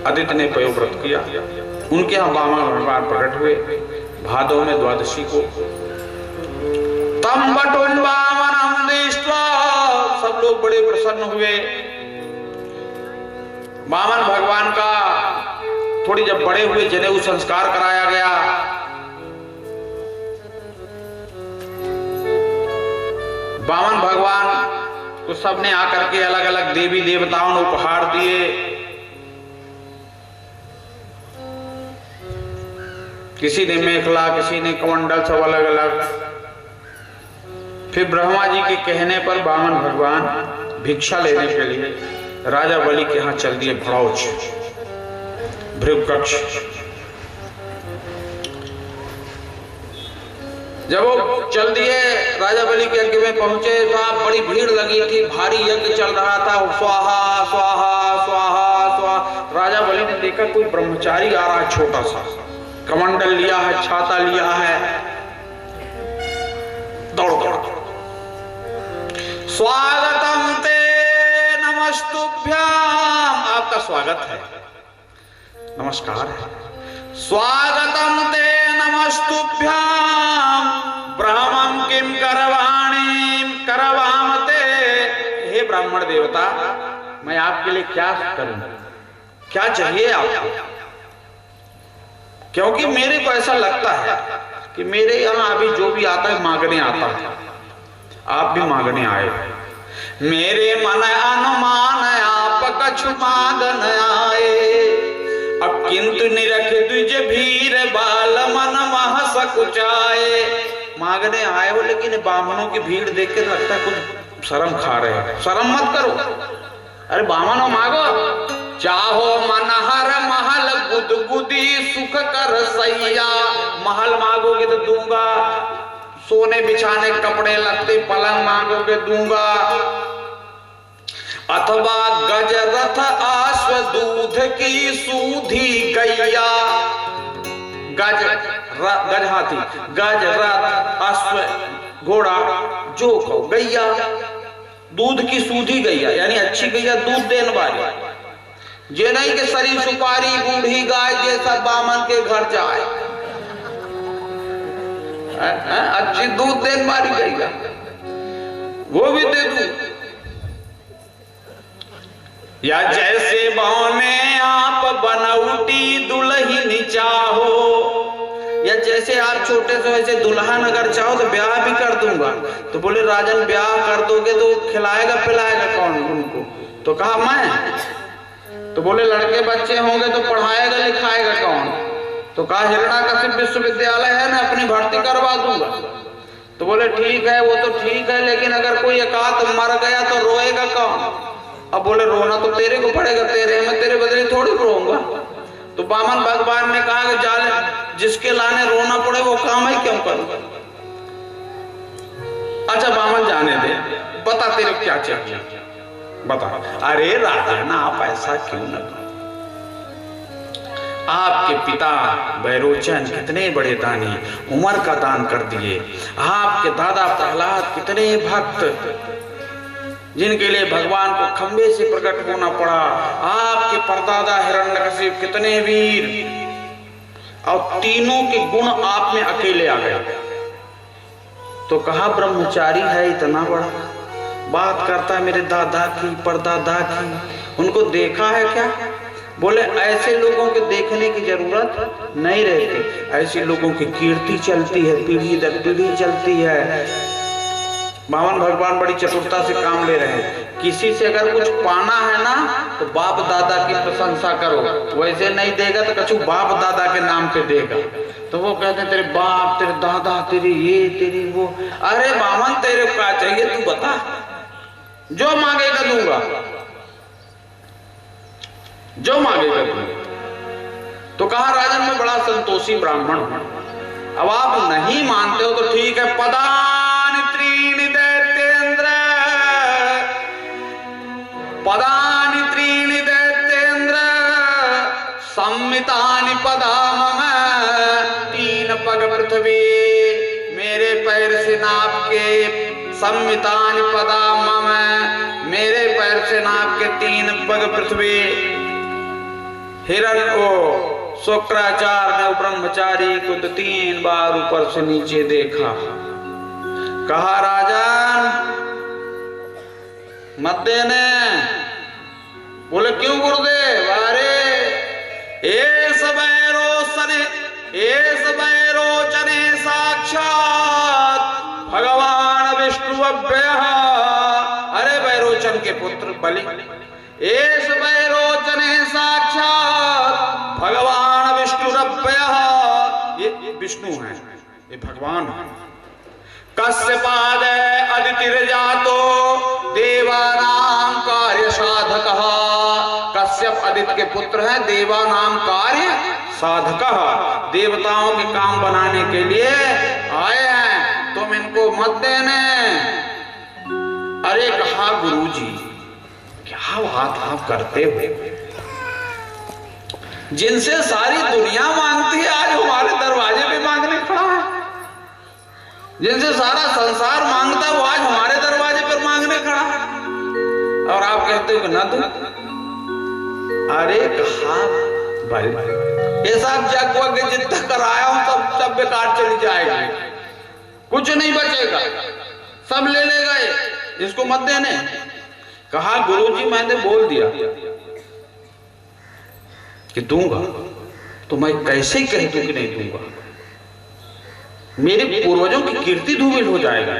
आदित्य ने पयोव्रत किया। उनके यहाँ बामन भगवान प्रकट हुए भादव में द्वादशी को। तम बटुन बामनम दृष्ट्वा, सब लोग बड़े प्रसन्न हुए। बामन भगवान का थोड़ी जब बड़े हुए जनेऊ संस्कार कराया गया। बामन भगवान तो सबने आकर के अलग अलग देवी देवताओं ने उपहार दिए। किसी ने मेखला, किसी ने कमंडल, सब अलग अलग। फिर ब्रह्मा जी के कहने पर बामन भगवान भिक्षा लेने के लिए राजा बलि के यहाँ चल दिए। भड़ौच भृगकक्ष। जब वो चल दिए राजा बलि के यज्ञ में पहुंचे, साहब बड़ी भीड़ लगी थी, भारी यज्ञ चल रहा था। स्वाहा स्वाहा स्वाहा स्वाहा। राजा बलि ने देखा कोई ब्रह्मचारी आ रहा है, छोटा सा, कमंडल लिया है, छाता लिया है, दौड़ दौड़। स्वागतम ते नमस्तुभ्याम, आपका स्वागत है, नमस्कार है। स्वागतम ते नमस्तुभ्याम ब्रह्मं किम करवाणी करवामते। हे ब्राह्मण देवता, मैं आपके लिए क्या करूं, क्या चाहिए आपको? क्योंकि मेरे को ऐसा लगता है कि मेरे यहाँ अभी जो भी आता है मांगने आता है, आप भी मांगने आए। मेरे मन अनुमान आप कछु मांगन आए, अब किंतु निरख द्विज भीर बाल मन मह सकुचाए। मांगने आए हो, लेकिन बामनों की भीड़ देख के लगता है कुछ शर्म खा रहे हैं। शर्म मत करो, अरे बामनों मांगो। चाहो मनहर महल गुदगुदी सुख कर सैया। महल मांगोगे तो दूंगा, सोने बिछाने कपड़े लगते पलंग मांगोगे दूंगा। अथवा गज रथ आश्व दूध की सूधी गैया। गज गज हाथी, गज रथ अश्व घोड़ा, जो कहो, गैया दूध की सूधी गैया, यानी अच्छी गैया दूध देने वाली। जे नहीं के सरी सुपारी बूढ़ी गाय जैसा बामन के घर जाए, अच्छी दूध देने वाली गैया, वो भी दे दूं। या जैसे बौने आप बनौटी दुल्हन चाहो, या जैसे आप छोटे से वैसे दुल्हन अगर चाहो तो ब्याह भी कर दूंगा। तो बोले राजन ब्याह कर दोगे तो खिलाएगा पिलाएगा कौन उनको? तो कहा मैं। तो बोले लड़के बच्चे होंगे तो पढ़ाएगा लिखाएगा कौन? तो कहा हिरण्यकशिप विश्वविद्यालय है ना, अपनी भर्ती करवा दूंगा। तो बोले ठीक है, वो तो ठीक है, लेकिन अगर कोई एकाध मर गया तो रोएगा कौन? अब बोले रोना तो तेरे को पड़ेगा, तेरे मैं तेरे बदले थोड़ी रोऊंगा। तो बामन भगवान ने कहा कि जाले जिसके लाने रोना पड़े वो काम है क्यों करूं? अच्छा बामन जाने दे, बता तेरे क्या चाहिए बता। अरे राजन आप ऐसा क्यों न, आपके पिता बैरोचन कितने बड़े दानी, उमर का दान कर दिए। आपके दादा प्रहलाद कितने भक्त, जिनके लिए भगवान को खंबे से प्रकट होना पड़ा। आपके परदादा हिरण्यकशिप कितने वीर, और तीनों के गुण आप में अकेले आ गए। तो कहा ब्रह्मचारी है इतना बड़ा, बात करता है मेरे दादा की परदादा की, उनको देखा है क्या? बोले ऐसे लोगों के देखने की जरूरत नहीं रहती, ऐसे लोगों की कीर्ति चलती है, पीढ़ी दर पीढ़ी चलती है। बामन भगवान बड़ी चतुरता से काम ले रहे हैं। किसी से अगर कुछ पाना है ना तो बाप दादा की प्रशंसा करो, वैसे नहीं देगा तो कछु बाप दादा के नाम पे देगा। तो वो कहते हैं तेरे बाप, तेरे दादा, तेरी ये तेरी वो। अरे बामन तेरे को क्या चाहिए तू बता, जो मांगेगा दूंगा, जो मांगेगा दूंगा। तो कहा राजन मैं बड़ा संतोषी ब्राह्मण हूं, अब आप नहीं मानते हो तो ठीक है। पदानि त्रीणि दैत्येन्द्र, पदानि त्रीणि दैत्येन्द्र सम्मितानि पदा मम। तीन पग पृथ्वी मेरे पैर से नाप के, सम्मितानि पदा मम मेरे पैर से नाप के 3 पग पृथ्वी। हिरण को शुक्राचार्य ने ब्रह्मचारी को 3 बार ऊपर से नीचे देखा, कहा राजन मत देने। बोले क्यों गुरुदेव? अरे एस बैरोचने साक्षात भगवान विष्णु अव्ययः। अरे बैरोचन के पुत्र बलि, एस बैरोचने साक्षात भगवान विष्णु अव्ययः। ये विष्णु है, ये भगवान है। कश्यपाद अदितिर्जातो देवानां कार्य साधकः। कश्यप आदित्य के पुत्र है, देवानाम कार्य साधकः, देवताओं के काम बनाने के लिए आए हैं, तुम इनको मत देने। अरे कहा गुरुजी क्या बात आप करते हो, जिनसे सारी दुनिया मांगती है आज हमारे दरवाजे पे मांगने खड़ा है, जिनसे सारा संसार मांगता है वो आज हमारे दरवाजे पर मांगने खड़ा है, और आप कहते हो कि न दो। अरे कहा भाई ये सब जगवा के जितना कराया हूं सब बेकार चली जाएगी, कुछ नहीं बचेगा, सब ले ले गए, इसको मत देने। कहा गुरुजी मैंने बोल दिया कि दूंगा, तो मैं कैसे कह दूं कि नहीं दूंगा? मेरे पूर्वजों की कीर्ति धूमिल हो जाएगा।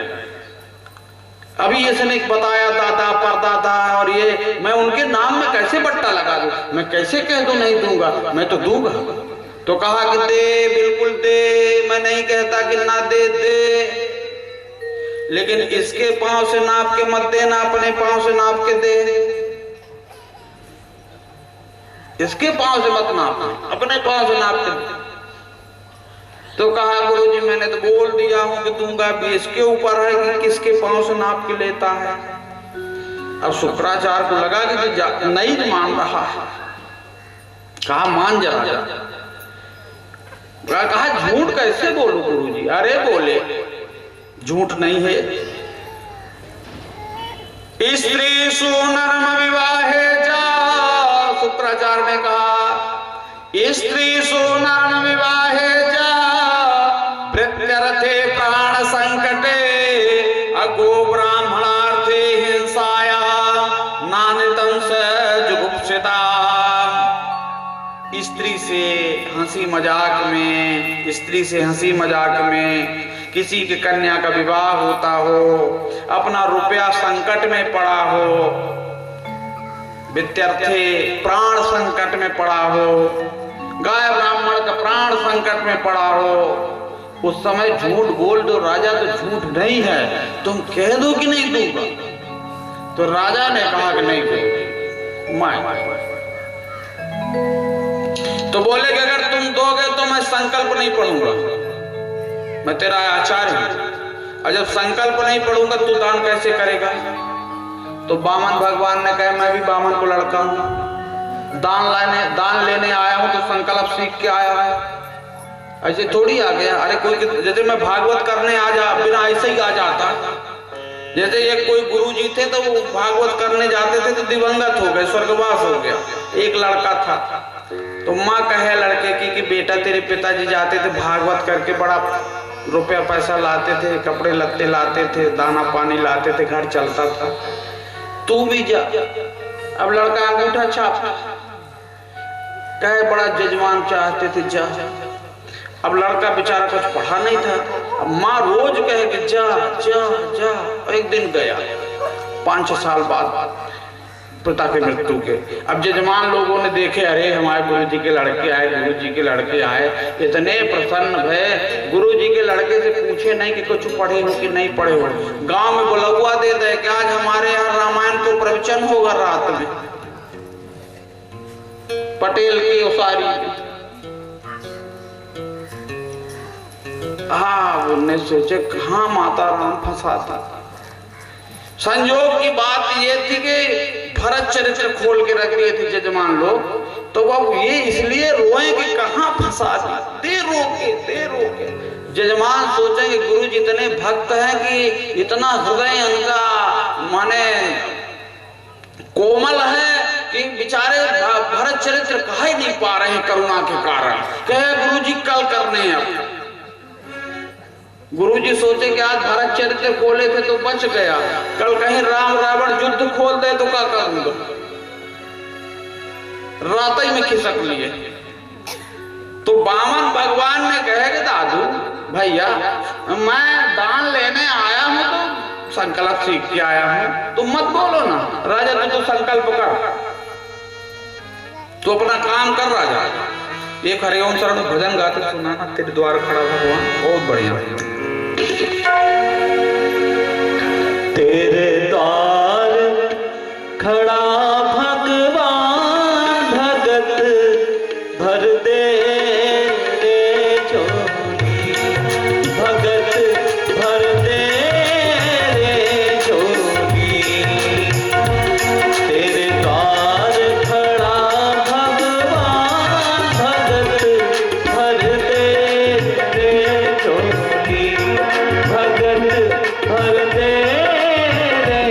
अभी इसने बताया दादा परदादा, और ये मैं उनके नाम में कैसे बट्टा लगा दूं? मैं कैसे कह दूं नहीं दूंगा? मैं तो दूंगा। तो कहा कि दे, बिल्कुल दे, मैं नहीं कहता कि ना दे, दे, लेकिन इसके पांव से नाप के मत देना, अपने पांव से नाप के दे। इसके पांव से मत नापना, अपने पांव से नाप के दे। तो कहा गुरुजी मैंने तो बोल दिया हूं कि दूंगा, भी इसके ऊपर है कि किसके पांव से नाप के लेता है। अब शुक्राचार्य को लगा कि नहीं मान रहा है, कहा मान जरा। कहा झूठ कैसे बोलूं गुरुजी? अरे बोले झूठ नहीं है। स्त्री सुनर्म विवाहे जा, शुक्राचार्य ने कहा स्त्री सुनर्म विवाहे जा प्रत्यर्थे प्राण संकटे अगो ब्राह्मणार्थे हिंसाया नानितं स जुगुप्सिता। स्त्री से हंसी मजाक में, स्त्री से हंसी मजाक में किसी की कन्या का विवाह होता हो, अपना रुपया संकट में पड़ा हो, वित्यर्थे प्राण संकट में पड़ा हो, गाय ब्राह्मण का प्राण संकट में पड़ा हो, उस समय झूठ बोल दो राजा, तो झूठ नहीं है, तुम कह दो कि नहीं दूंगा। तो राजा ने कहा कि नहीं दूंगा मैं। तो बोले कि अगर तुम दोगे तो मैं संकल्प नहीं पढ़ूंगा, मैं तेरा आचार्य हूं, और जब संकल्प नहीं पढ़ूंगा तू दान कैसे करेगा? तो बामन भगवान ने कहा मैं भी बामन को लड़का हूं, दान लेने आया हूं, तो संकल्प सीख के आया है, ऐसे थोड़ी आ गया। अरे कोई जैसे मैं भागवत करने आ जा, बिना ऐसे ही आ जाता। जैसे एक कोई गुरु जी थे तो वो भागवत करने जाते थे तो दिवंगत हो गए, स्वर्गवास हो गया। एक लड़का था तो माँ कहे लड़के की कि बेटा तेरे पिताजी जाते थे भागवत करके, बड़ा रुपया पैसा लाते थे, कपड़े लत्ते लाते थे, दाना पानी लाते थे, घर चलता था, तू भी जा। अब लड़का अंगूठा छाप कहे बड़ा जजमान चाहते थे जा। अब लड़का बेचारा कुछ पढ़ा नहीं था, अब माँ रोज कहे कि जा जा जा। एक दिन गया 5-6 साल बाद पिता के मृत्यु के। अब जजमान लोगों ने देखे, अरे हमारे गुरुजी के लड़के आए, गुरुजी के लड़के आए, इतने प्रसन्न भय। गुरुजी के लड़के से पूछे नहीं कि कुछ पढ़े हो कि नहीं पढ़े हो। गांव में बुलौआ दे दे कि आज हमारे यहाँ रामायण को प्रवचन होगा रात में, पटेल की उसारी। हाँ, उन्होंने सोचे कहाँ माता राम फंसा था। संयोग की बात ये थी कि भरत चरित्र खोल के रख दिए थे जजमान लोग, तो वो ये इसलिए रोए कि कहाँ फंसा दी, दे रोके। जजमान सोचेंगे गुरु जी इतने भक्त हैं कि इतना हृदय उनका माने कोमल है कि बेचारे भरत चरित्र कह ही नहीं पा रहे करुणा के कारण। कहे गुरुजी कल करने हैं। अब गुरुजी सोचे कि आज भरत चरित्र खोले थे तो बच गया, कल कहीं राम रावण युद्ध खोल दे तो क्या करूंगा। रात ही में खिसक लिए। तो वामन भगवान ने कहे कि दादू भैया मैं दान लेने आया हूं तो संकल्प सीख के आया हूं, तुम मत बोलो ना। राजा तू संकल्प कर, तो अपना काम कर राजा। एक हरिओम शरण भजन गाते सुनाना, तेरे द्वार खड़ा भगवान, बहुत बढ़िया। तेरे द्वार खड़ा भगवान, भगत भर दे रे झोली, भगत भर दे रे झोली। तेरे द्वार खड़ा भगवान, भगत भर दे रे झोली, भगत भर दे रे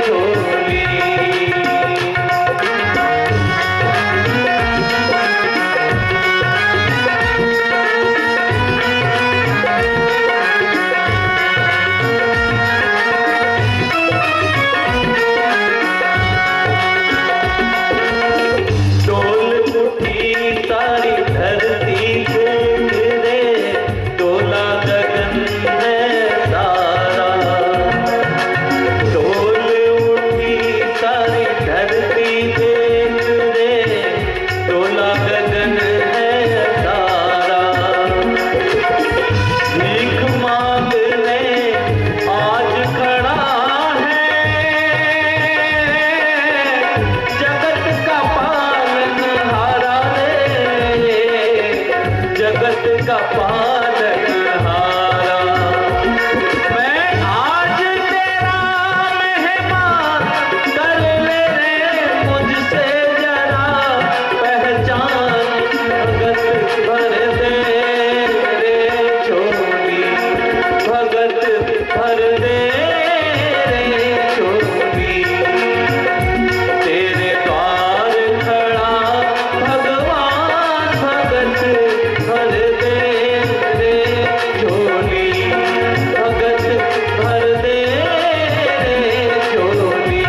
झोली। डोल उठी सारी धरती देख रे, डोला गगन है सारा। डोल उठी सारी धरती देख रे, डोला गगन है सारा। भीख मांगने आज खड़ा है, जगत का पालनहारा रे, जगत का पालनहारा। मैं आज तेरा मेहमान, कर ले रे मुझसे जरा पहचान। भगत भर दे रे झोली, भगत भर दे रे झोली। तेरे द्वार खड़ा भगवान, भगत भर दे रे झोली, भगत भर दे रे झोली।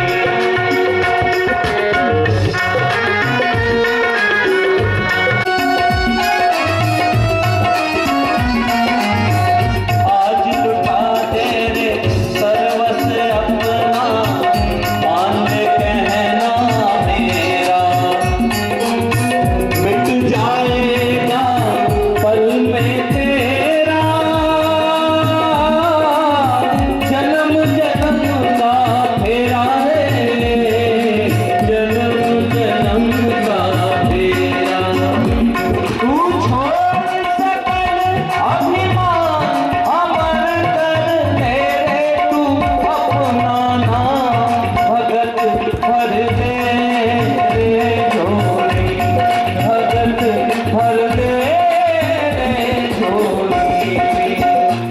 आज लुटा दे रे सर्वस्व अपना, मान ले कहना मेरा। मिट जाएगा पल में तेरा, जन्म जन्म का फेरा है, जन्म जन्म का फेरा। तू छोड़ सकल अभिमान, अमर कर मेरे तू अपना नाम। भगत भर दे रे झोली, भगत भर दे रे झोली।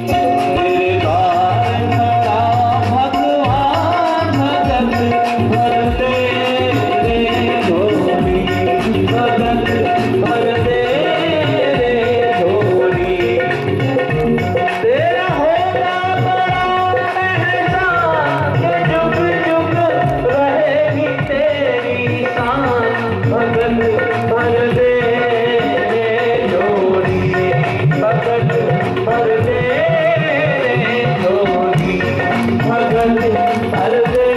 तेरे द्वार खड़ा भगवान, भगत भर दे रे झोली, भगत भर दे रे झोली। तेरा होगा बड़ा पहचान, के जुग जुग रहेगी तेरी शान। भगत भर दे रे झोली, भगत भर दे रे झोली, भगत भर दे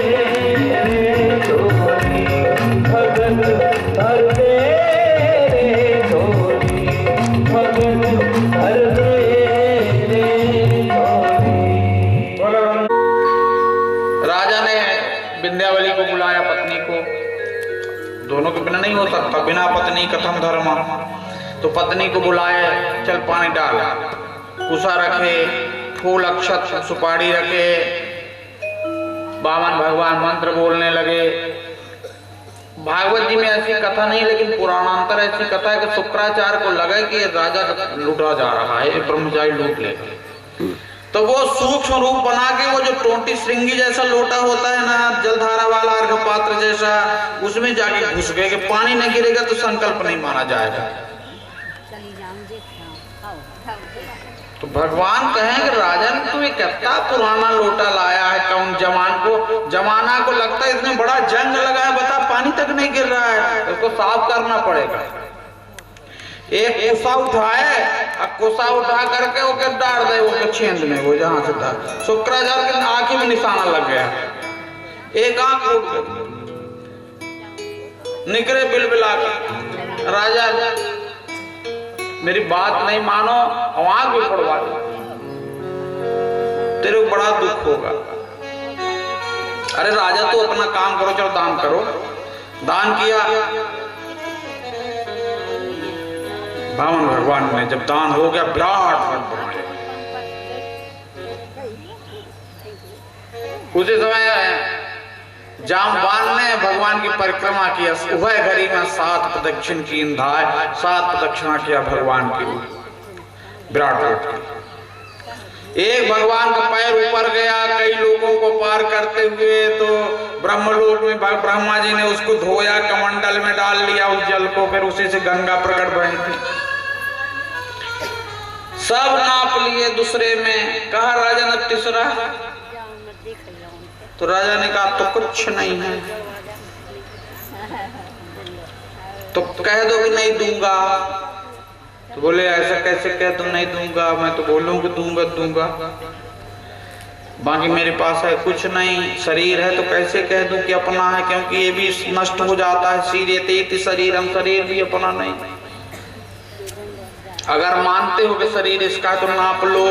रे झोली, भगत भर दे रे झोली, भगत भर दे रे झोली। राजा ने विंध्यावली को बुलाया, पत्नी को। दोनों के बिना नहीं हो सकता, बिना पत्नी कथम धर्म। तो पत्नी को बुलाए, चल पानी डाल, कुसा रखे, फूल अक्षत सुपारी रखे। वामन भगवान मंत्र बोलने लगे। भागवत जी में ऐसी कथा नहीं, लेकिन पुराणांतर ऐसी कथा है कि शुक्राचार्य को लगा कि राजा लूटा जा रहा है, ब्रह्मचारी लूट ले। तो वो सूक्ष्म रूप बना के वो जो टोंटी श्रृंगी जैसा लोटा होता है ना, जलधारा वाला अर्घ पात्र जैसा, उसमें जाके घुस गए कि पानी नहीं गिरेगा तो संकल्प नहीं माना जाएगा। तो भगवान कहें कि राजन तू ये कितना पुराना लोटा लाया है, कौन जमाना को लगता है इसमें बड़ा जंग लगा है, बता पानी तक नहीं गिर रहा है, इसको साफ करना पड़ेगा। एक कोसा उठाए, कोसा उठा करके ओके डाल दे वो छेंद में, वो जहां से था शुक्राचार्य के आंखी में निशाना लग गया, एक आंख उठ गई, निकले बिलबिला के, राजा मेरी बात नहीं मानो और आंख भी पड़वा दो, तेरे को बड़ा दुख होगा। अरे राजा तो अपना काम करो, चलो दान करो। दान किया, बामन भगवान ने जब दान हो गया विराट रथ बनाया। उसी समय जामवान ने भगवान की परिक्रमा किया, उभय घड़ी में 7 प्रदक्षिण की इंधाय, 7 प्रदक्षिणा किया भगवान की विराट रथ की। एक भगवान का पैर ऊपर गया, कई लोगों को पार करते हुए, तो ब्रह्मलोक में ब्रह्मा जी ने उसको धोया, कमंडल में डाल लिया उस जल को, फिर उसी से गंगा प्रकट बही थी। सब नाप लिए दूसरे में, कहा राजा ने तीसरा, तो राजा ने कहा तो कुछ नहीं है, तो कह दो कि नहीं दूंगा। तो बोले ऐसा कैसे कह तुम नहीं दूंगा, मैं तो बोलूं कि दूंगा, बाकी मेरे पास है कुछ नहीं, शरीर है तो कैसे कह दूं कि अपना है, क्योंकि ये भी नष्ट हो जाता है, शरीर शरीरम, शरीर भी अपना नहीं। अगर मानते हो कि शरीर इसका तो नाप लो।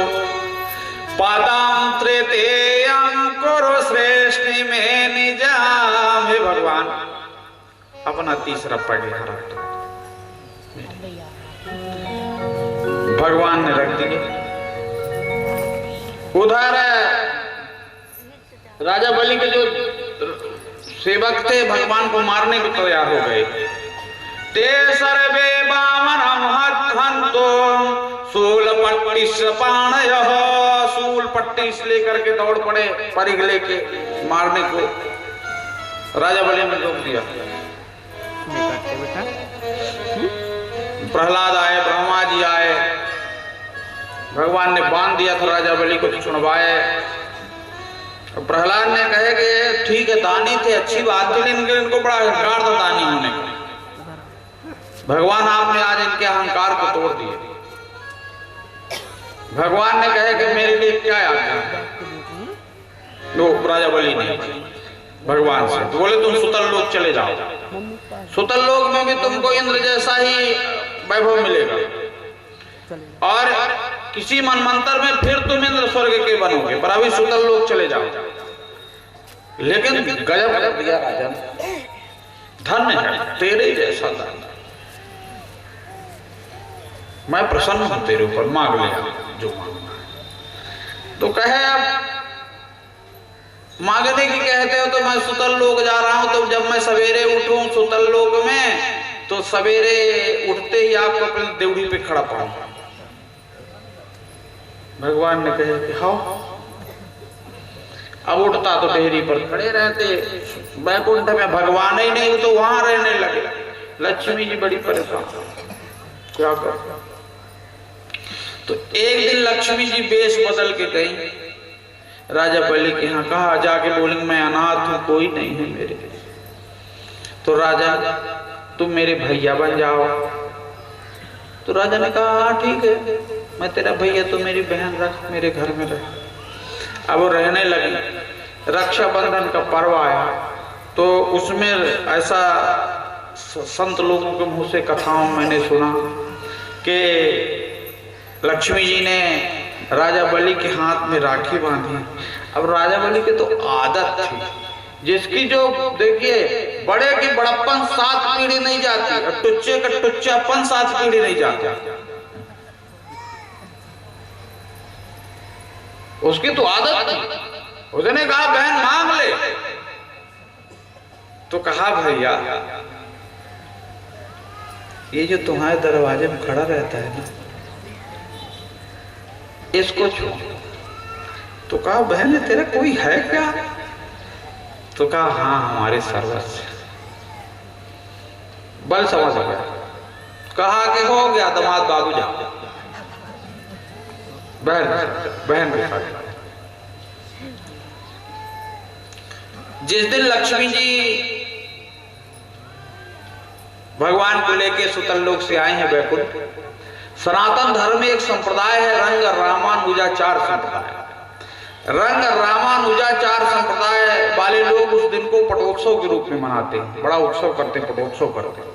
पादाम त्रेतेयम करो श्रेष्ठी में निजाम, हे भगवान अपना तीसरा पैर रख दो। भगवान ने रख दिए। उधर राजा बलि के जो सेवक थे भगवान को मारने को तैयार हो गए। ते सर्वे बामनम हंतो सूल पट्टिस पाणयः, सूल पट्टिस लेकर के दौड़ पड़े परिग लेके मारने को। राजा बलि ने रोक दिया। प्रहलाद आए, ब्रह्मा जी आए, भगवान ने बांध दिया था राजा बलि को, छुड़वाए। प्रहलाद ने कहे कि ठीक है दानी थे, अच्छी बात थी, लेकिन इनको बड़ा अहंकार था दानी होने का। भगवान आपने आज इनके अहंकार को तोड़ दिए। भगवान ने कहे कि मेरे लिए क्या आज्ञा है? लो राजा बलि ने भगवान से तो बोले तुम सुतल लोक चले जाओ, सुतल लोक में भी तुमको इंद्र जैसा ही वैभव मिलेगा, और किसी मनमंत्र में फिर तुम इंद्र स्वर्ग के बनोगे, पर अभी सुतल लोक चले जाओ। लेकिन गजब कर दिया राजा, धन्य है तेरे जैसा धन, मैं प्रसन्न हूं तेरे ऊपर, मांग लिया जो मांगना है। तो कहे अब मांगने की कहते हो तो मैं सुतल लोक जा रहा हूं, तो जब मैं सवेरे उठूं सुतल लोक में, तो सवेरे उठते ही आपको अपनी देवड़ी पे खड़ा पाऊं। भगवान ने कहे कि हाँ। अब उठता तो डेहरी पर खड़े रहते, बैकुंठ में भगवान ही नहीं, तो वहां रहने लगे। लक्ष्मी जी बड़ी परेशान, क्या कर। तो एक दिन लक्ष्मी जी वेश बदल के गई राजा बलि के यहाँ, कहा जाके बोलेंगे मैं अनाथ हूं, कोई नहीं है मेरे। तो राजा तुम मेरे भैया बन जाओ। तो राजा ने कहा हाँ ठीक है, मैं तेरा भैया, तो मेरी बहन रख, मेरे घर में रह। अब वो रहने लगी। रक्षाबंधन का पर्व आया तो उसमें ऐसा संत लोगों के मुंह से कथाओं मैंने सुना कि लक्ष्मी जी ने राजा बलि के हाथ में राखी बांधी। अब राजा बलि की तो आदत थी, जिसकी जो देखिए बड़े की बड़प्पन 7 पीढ़ी नहीं जाती, और टुच्चे का टुच्चापन 7 पीढ़ी नहीं जाता। उसकी तो आदत थी। उसने कहा बहन मांग ले। तो कहा भैया ये जो तुम्हारे दरवाजे में खड़ा रहता है ना, इसको छू। तो कहा बहन तेरा कोई है क्या? तो कहा हाँ हमारे सर्वस्व। बल समझ गया, कहा कि हो गया दामाद बाबू जा। बहन बैठा। जिस दिन लक्ष्मी जी भगवान को लेके सुतल लोक से आए हैं बैकुंठ, सनातन धर्म में एक संप्रदाय है रंग रामानुजाचार संप्रदाय। रंग रामानुजाचार संप्रदाय वाले लोग उस दिन को पटोत्सव के रूप में मनाते हैं, बड़ा उत्सव करते हैं, पटोत्सव करते हैं।